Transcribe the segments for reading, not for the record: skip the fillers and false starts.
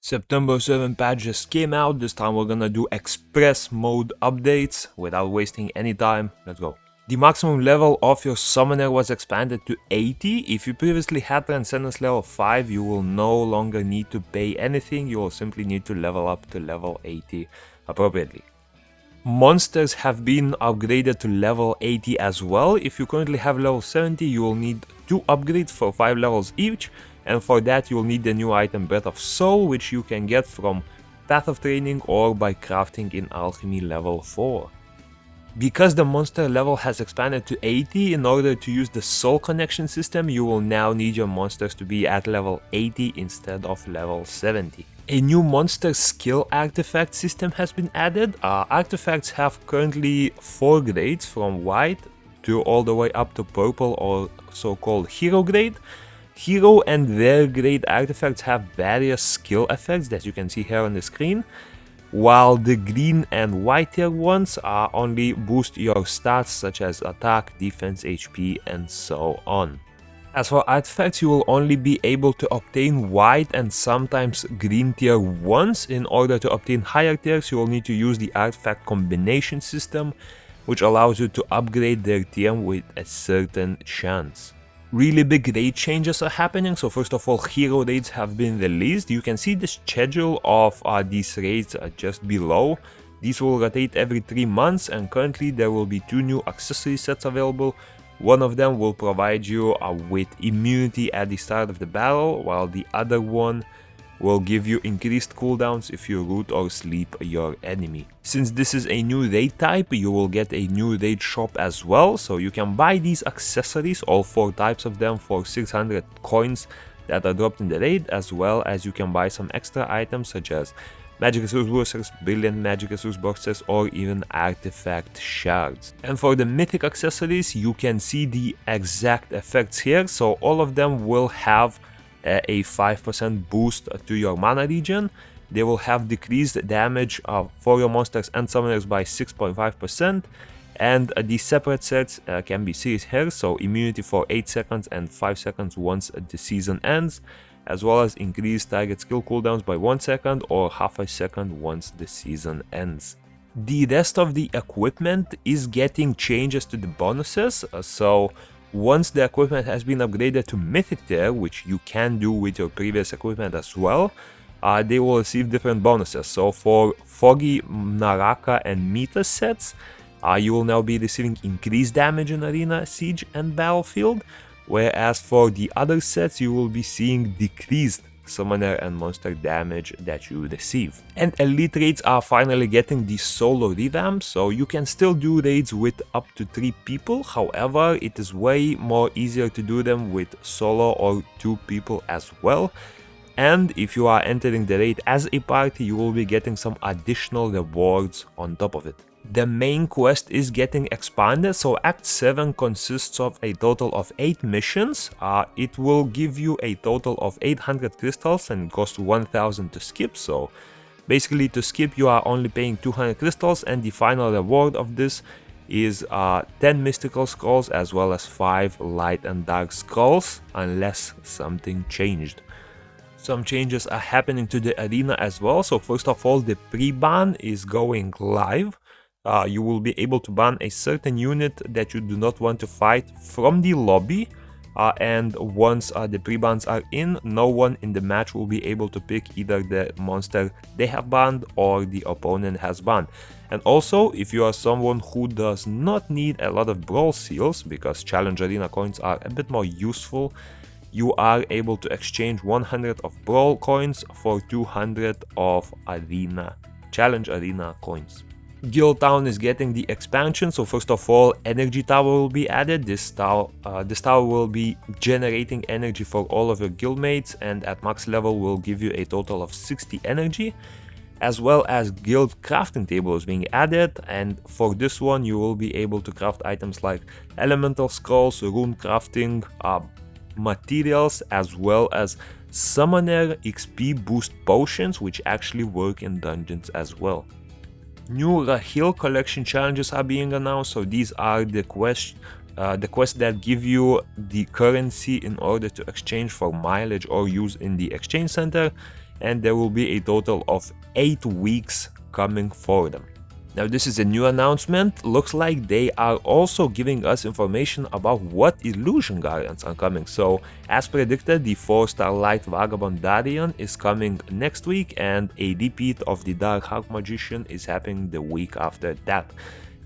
September 7 patch just came out. This time we're gonna do express mode updates without wasting any time. Let's go. The maximum level of your summoner was expanded to 80. If you previously had Transcendence level 5, you will no longer need to pay anything. You will simply need to level up to level 80 appropriately. Monsters have been upgraded to level 80 as well. If you currently have level 70, you will need 2 upgrades for 5 levels each, and for that you will need the new item Breath of Soul, which you can get from Path of Training or by crafting in Alchemy level 4. Because the monster level has expanded to 80, in order to use the soul connection system, you will now need your monsters to be at level 80 instead of level 70. A new monster skill artifact system has been added. Artifacts have currently 4 grades from white to all the way up to purple, or so-called hero grade. Hero and rare grade artifacts have various skill effects that you can see here on the screen, while the green and white tier ones only boost your stats such as attack, defense, HP, and so on. As for artifacts, you will only be able to obtain white and sometimes green tier ones. In order to obtain higher tiers, you will need to use the artifact combination system, which allows you to upgrade their tier with a certain chance. Really big raid changes are happening. So first of all, hero raids have been released. You can see the schedule of these raids just below. These will rotate every 3 months, and currently there will be 2 new accessory sets available. One of them will provide you with immunity at the start of the battle, while the other one will give you increased cooldowns if you root or sleep your enemy. Since this is a new raid type, you will get a new raid shop as well, so you can buy these accessories, all 4 types of them, for 600 coins that are dropped in the raid, as well as you can buy some extra items such as magic resource boosters, brilliant magic resource boxes, or even artifact shards. And for the mythic accessories, you can see the exact effects here. So all of them will have a 5% boost to your mana regen. They will have decreased damage for your monsters and summoners by 6.5%. And the separate sets can be seen here. So immunity for 8 seconds and 5 seconds once the season ends, as well as increase target skill cooldowns by 1 second or half a second once the season ends. The rest of the equipment is getting changes to the bonuses, so once the equipment has been upgraded to Mythic tier, which you can do with your previous equipment as well, they will receive different bonuses. So for Foggy, Naraka and Meta sets, you will now be receiving increased damage in Arena, Siege and Battlefield, whereas for the other sets you will be seeing decreased summoner and monster damage that you receive. And elite raids are finally getting the solo revamp, so you can still do raids with up to 3 people. However, it is way more easier to do them with solo or 2 people as well. And if you are entering the raid as a party, you will be getting some additional rewards on top of it. The main quest is getting expanded, so Act 7 consists of a total of 8 missions. It will give you a total of 800 crystals and it costs 1000 to skip, so basically to skip you are only paying 200 crystals, and the final reward of this is 10 mystical scrolls as well as 5 light and dark scrolls, unless something changed. Some changes are happening to the arena as well. So first of all, the pre-ban is going live. You will be able to ban a certain unit that you do not want to fight from the lobby, and once the pre-bans are in, no one in the match will be able to pick either the monster they have banned or the opponent has banned. And also, if you are someone who does not need a lot of brawl seals, because challenge arena coins are a bit more useful, you are able to exchange 100 of brawl coins for 200 of challenge arena coins. Guild Town is getting the expansion, so first of all, Energy Tower will be added. This tower will be generating energy for all of your guildmates, and at max level will give you a total of 60 energy, as well as Guild Crafting Table is being added, and for this one you will be able to craft items like Elemental Scrolls, Rune Crafting, materials, as well as Summoner XP Boost Potions, which actually work in dungeons as well. New Rahil collection challenges are being announced, so these are the quests that give you the currency in order to exchange for mileage or use in the exchange center. and there will be a total of 8 weeks coming for them. Now this is a new announcement. Looks like they are also giving us information about what illusion guardians are coming. So as predicted, the 4-star light vagabond Darian is coming next week, and a repeat of the dark hawk magician is happening the week after that.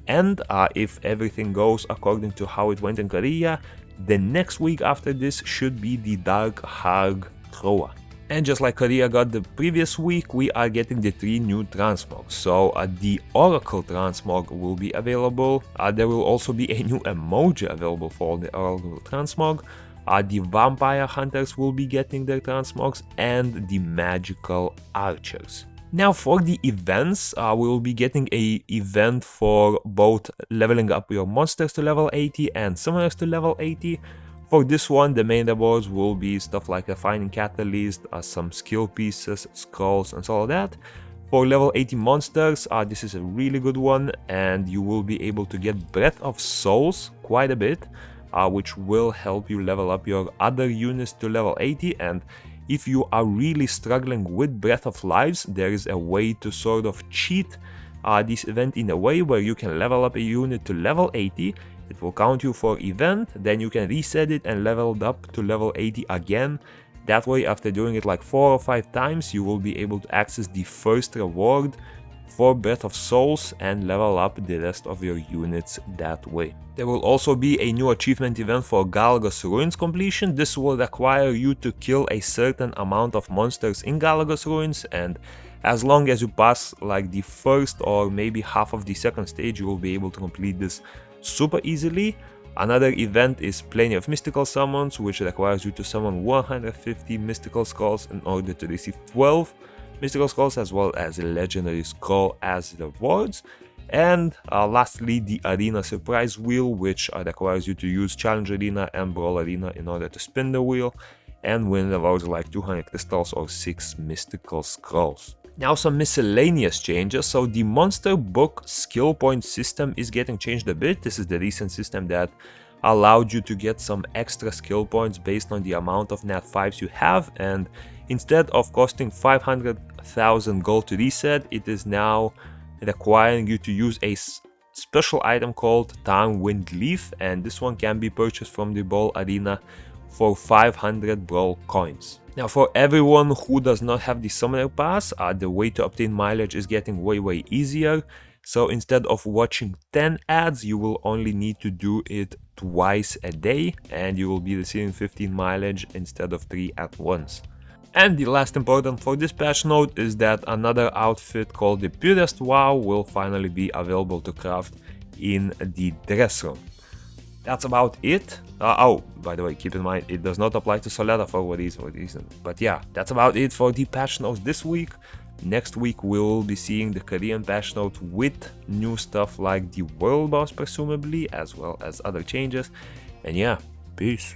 And if everything goes according to how it went in Korea, the next week after this should be the dark hag Throa. And just like Korea got the previous week, we are getting the 3 new transmogs. So the Oracle transmog will be available. There will also be a new emoji available for the Oracle transmog. The Vampire Hunters will be getting their transmogs, and the Magical Archers. Now for the events, we will be getting a event for both leveling up your monsters to level 80 and summoners to level 80. For this one, the main rewards will be stuff like a Finding Catalyst, some skill pieces, scrolls, and so on that. For level 80 monsters, this is a really good one, and you will be able to get Breath of Souls quite a bit, which will help you level up your other units to level 80. And if you are really struggling with Breath of Lives, there is a way to sort of cheat this event in a way where you can level up a unit to level 80. It will count you for event, then you can reset it and level it up to level 80 again. That way, after doing it like 4 or 5 times, you will be able to access the first reward for Breath of Souls and level up the rest of your units that way. There will also be a new achievement event for Galagos Ruins completion. This will require you to kill a certain amount of monsters in Galagos Ruins, and as long as you pass like the first or maybe half of the second stage, you will be able to complete this super easily. Another event is Plenty of Mystical Summons, which requires you to summon 150 Mystical Skulls in order to receive 12 Mystical Skulls as well as a Legendary Scroll as rewards. And lastly, the Arena Surprise Wheel, which requires you to use Challenge Arena and Brawl Arena in order to spin the wheel and win rewards like 200 crystals or 6 Mystical Scrolls. Now some miscellaneous changes. So the monster book skill point system is getting changed a bit. This is the recent system that allowed you to get some extra skill points based on the amount of nat 5s you have, and instead of costing 500,000 gold to reset, it is now requiring you to use a special item called Tarn Wind Leaf, and this one can be purchased from the Brawl Arena for 500 Brawl coins. Now for everyone who does not have the Summoner Pass, the way to obtain mileage is getting way easier. So instead of watching 10 ads, you will only need to do it twice a day, and you will be receiving 15 mileage instead of 3 at once. And the last important for this patch note is that another outfit called the Purest Wow will finally be available to craft in the dress room. That's about it. Oh, by the way, keep in mind, it does not apply to Solera for whatever reason. But yeah, that's about it for the patch notes this week. Next week, we will be seeing the Korean patch note with new stuff like the World Boss, presumably, as well as other changes. And yeah, peace.